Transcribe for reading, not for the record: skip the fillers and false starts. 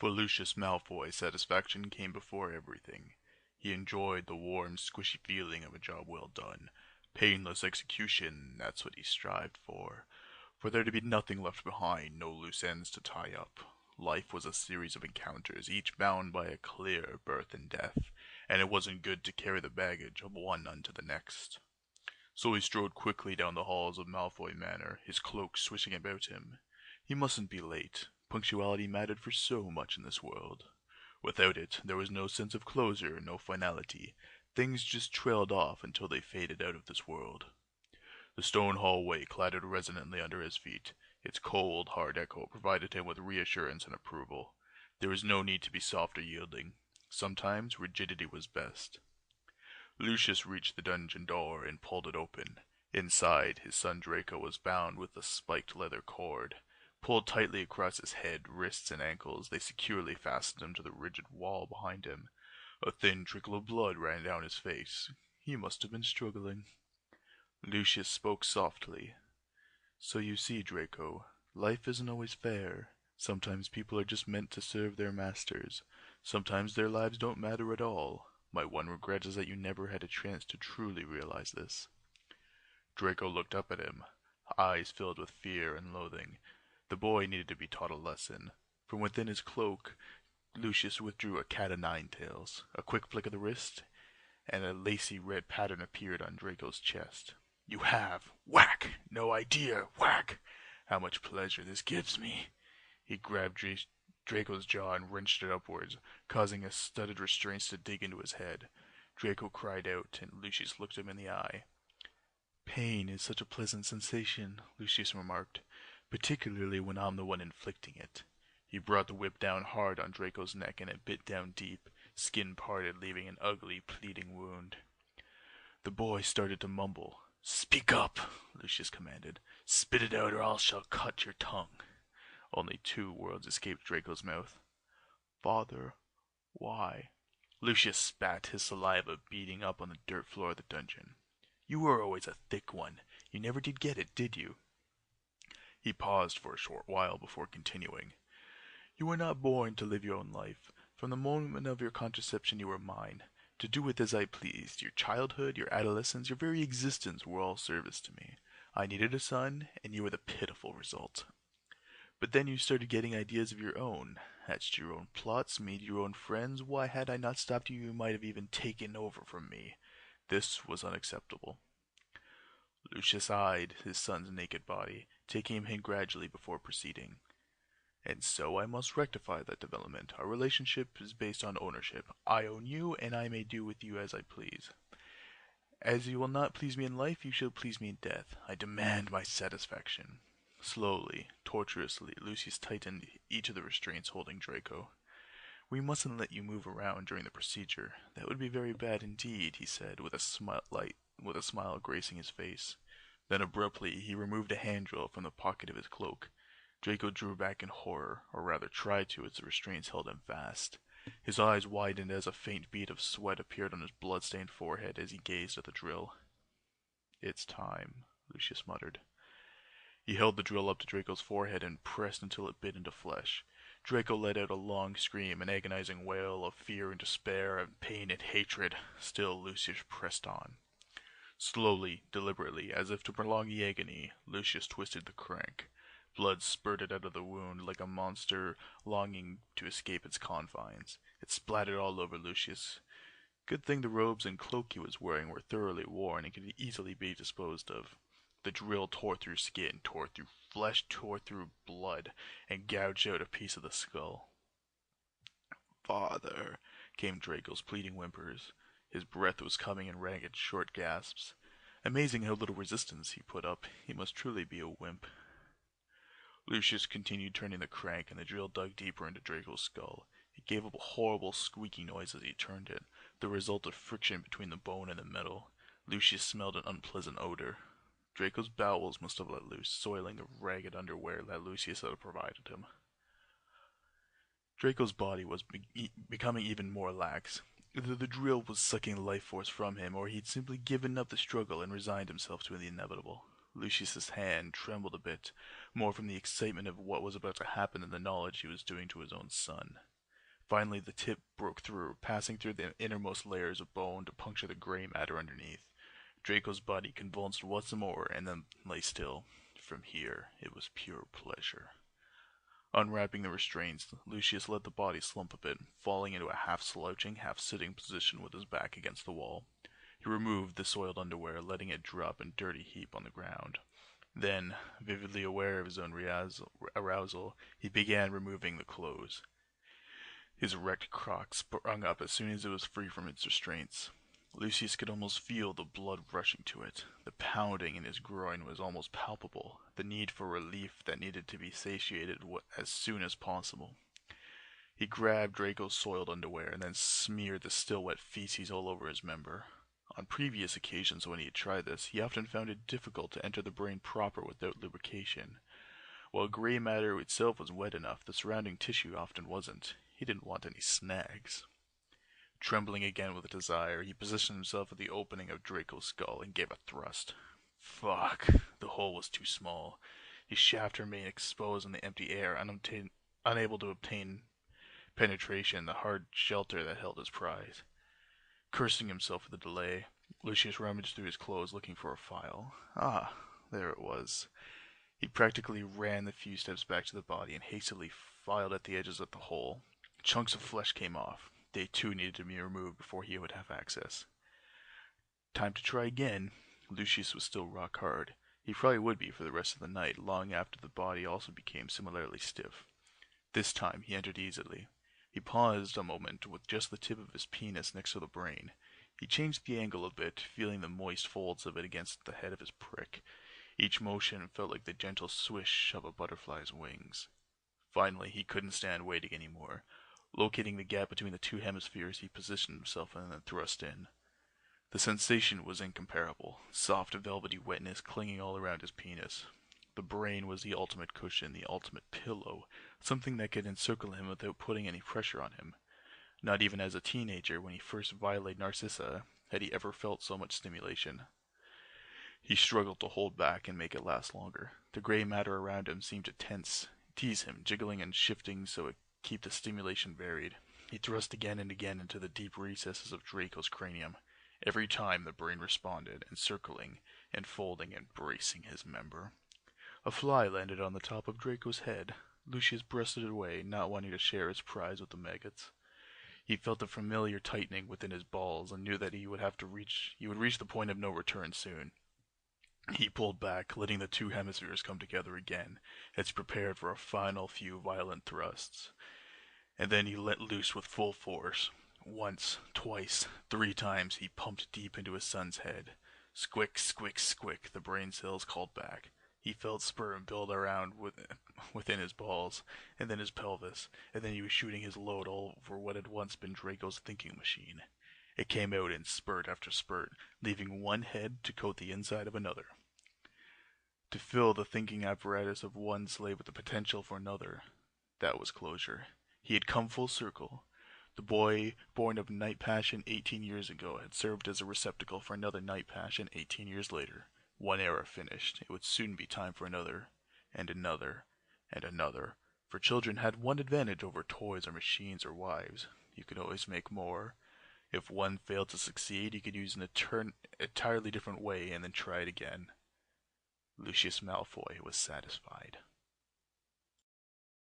For Lucius Malfoy, satisfaction came before everything. He enjoyed the warm, squishy feeling of a job well done. Painless execution, that's what he strived for. For there to be nothing left behind, no loose ends to tie up. Life was a series of encounters, each bound by a clear birth and death, and it wasn't good to carry the baggage of one unto the next. So he strode quickly down the halls of Malfoy Manor, his cloak swishing about him. He mustn't be late. Punctuality mattered for so much in this world. Without it, there was no sense of closure, no finality. Things just trailed off until they faded out of this world. The stone hallway clattered resonantly under his feet. Its cold, hard echo provided him with reassurance and approval. There was no need to be soft or yielding. Sometimes rigidity was best. Lucius reached the dungeon door and pulled it open. Inside, his son Draco was bound with a spiked leather cord. Pulled tightly across his head, wrists, and ankles, they securely fastened him to the rigid wall behind him. A thin trickle of blood ran down his face. He must have been struggling. Lucius spoke softly. So you see, Draco, life isn't always fair. Sometimes people are just meant to serve their masters. Sometimes their lives don't matter at all. My one regret is that you never had a chance to truly realize this. Draco looked up at him, eyes filled with fear and loathing. The boy needed to be taught a lesson. From within his cloak, Lucius withdrew a cat-o'-nine-tails. A quick flick of the wrist, and a lacy red pattern appeared on Draco's chest. You have, whack! No idea, whack! How much pleasure this gives me. He grabbed Draco's jaw and wrenched it upwards, causing his studded restraints to dig into his head. Draco cried out, and Lucius looked him in the eye. Pain is such a pleasant sensation, Lucius remarked, particularly when I'm the one inflicting it. He brought the whip down hard on Draco's neck, and it bit down deep, skin parted, leaving an ugly, pleading wound. The boy started to mumble. Speak up, Lucius commanded. Spit it out or I shall cut your tongue. Only 2 words escaped Draco's mouth. Father, why? Lucius spat, his saliva beating up on the dirt floor of the dungeon. You were always a thick one. You never did get it, did you? He paused for a short while before continuing. You were not born to live your own life. From the moment of your contraception you were mine, to do with as I pleased. Your childhood, your adolescence, your very existence were all service to me. I needed a son, and you were the pitiful result. But then you started getting ideas of your own, hatched your own plots, made your own friends. Why, had I not stopped you, you might have even taken over from me. This was unacceptable. Lucius eyed his son's naked body, taking him in gradually before proceeding. And so I must rectify that development. Our relationship is based on ownership. I own you, and I may do with you as I please. As you will not please me in life, you shall please me in death. I demand my satisfaction. Slowly, tortuously, Lucius tightened each of the restraints holding Draco. We mustn't let you move around during the procedure. That would be very bad indeed, he said, with a smile gracing his face. Then abruptly he removed a hand drill from the pocket of his cloak. Draco drew back in horror, or rather tried to, as the restraints held him fast. His eyes widened as a faint bead of sweat appeared on his blood-stained forehead as he gazed at the drill. It's time, Lucius muttered. He held the drill up to Draco's forehead and pressed until it bit into flesh. Draco let out a long scream, an agonizing wail of fear and despair, of pain and hatred. Still Lucius pressed on. Slowly, deliberately, as if to prolong the agony, Lucius twisted the crank. Blood spurted out of the wound like a monster longing to escape its confines. It splattered all over Lucius. Good thing the robes and cloak he was wearing were thoroughly worn and could easily be disposed of. The drill tore through skin, tore through flesh, tore through blood, and gouged out a piece of the skull. Father, came Draco's pleading whimpers. His breath was coming in ragged, short gasps. Amazing how little resistance he put up. He must truly be a wimp. Lucius continued turning the crank, and the drill dug deeper into Draco's skull. It gave up a horrible squeaky noise as he turned it, the result of friction between the bone and the metal. Lucius smelled an unpleasant odor. Draco's bowels must have let loose, soiling the ragged underwear that Lucius had provided him. Draco's body was becoming even more lax. Either the drill was sucking life force from him, or he'd simply given up the struggle and resigned himself to the inevitable. Lucius's hand trembled a bit, more from the excitement of what was about to happen than the knowledge he was doing to his own son. Finally, the tip broke through, passing through the innermost layers of bone to puncture the gray matter underneath. Draco's body convulsed once more and then lay still. From here, it was pure pleasure. Unwrapping the restraints, Lucius let the body slump a bit, falling into a half-slouching, half-sitting position with his back against the wall. He removed the soiled underwear, letting it drop in dirty heap on the ground. Then, vividly aware of his own arousal, he began removing the clothes. His erect crock sprung up as soon as it was free from its restraints. Lucius could almost feel the blood rushing to it. The pounding in his groin was almost palpable, the need for relief that needed to be satiated as soon as possible. He grabbed Draco's soiled underwear and then smeared the still wet feces all over his member. On previous occasions when he had tried this, he often found it difficult to enter the brain proper without lubrication. While gray matter itself was wet enough, the surrounding tissue often wasn't. He didn't want any snags. Trembling again with desire, he positioned himself at the opening of Draco's skull and gave a thrust. Fuck. The hole was too small. His shaft remained exposed in the empty air, unable to obtain penetration, the hard shelter that held his prize. Cursing himself for the delay, Lucius rummaged through his clothes looking for a file. Ah, there it was. He practically ran the few steps back to the body and hastily filed at the edges of the hole. Chunks of flesh came off. They too needed to be removed before he would have access. Time to try again. Lucius was still rock hard. He probably would be for the rest of the night, long after the body also became similarly stiff. This time he entered easily. He paused a moment with just the tip of his penis next to the brain. He changed the angle a bit, feeling the moist folds of it against the head of his prick. Each motion felt like the gentle swish of a butterfly's wings. Finally, he couldn't stand waiting anymore. Locating the gap between the two hemispheres, he positioned himself and then thrust in. The sensation was incomparable, soft velvety wetness clinging all around his penis. The brain was the ultimate cushion, the ultimate pillow, something that could encircle him without putting any pressure on him. Not even as a teenager, when he first violated Narcissa, had he ever felt so much stimulation. He struggled to hold back and make it last longer. The gray matter around him seemed to tease him, jiggling and shifting so it keep the stimulation varied. He thrust again and again into the deep recesses of Draco's cranium. Every time the brain responded, encircling, enfolding, and bracing his member. A fly landed on the top of Draco's head. Lucius breasted it away, not wanting to share his prize with the maggots. He felt the familiar tightening within his balls and knew that he would reach the point of no return soon. He pulled back, letting the two hemispheres come together again, as he prepared for a final few violent thrusts. And then he let loose with full force. Once, twice, 3 times he pumped deep into his son's head. Squick, squick, squick, the brain cells called back. He felt sperm build around within his balls, and then his pelvis, and then he was shooting his load all over what had once been Draco's thinking machine. It came out in spurt after spurt, leaving one head to coat the inside of another. To fill the thinking apparatus of one slave with the potential for another. That was closure. He had come full circle. The boy, born of night passion 18 years ago, had served as a receptacle for another night passion 18 years later. One era finished, it would soon be time for another, and another, and another. For children had one advantage over toys or machines or wives. You could always make more. If one failed to succeed, you could use an entirely different way and then try it again. Lucius Malfoy was satisfied.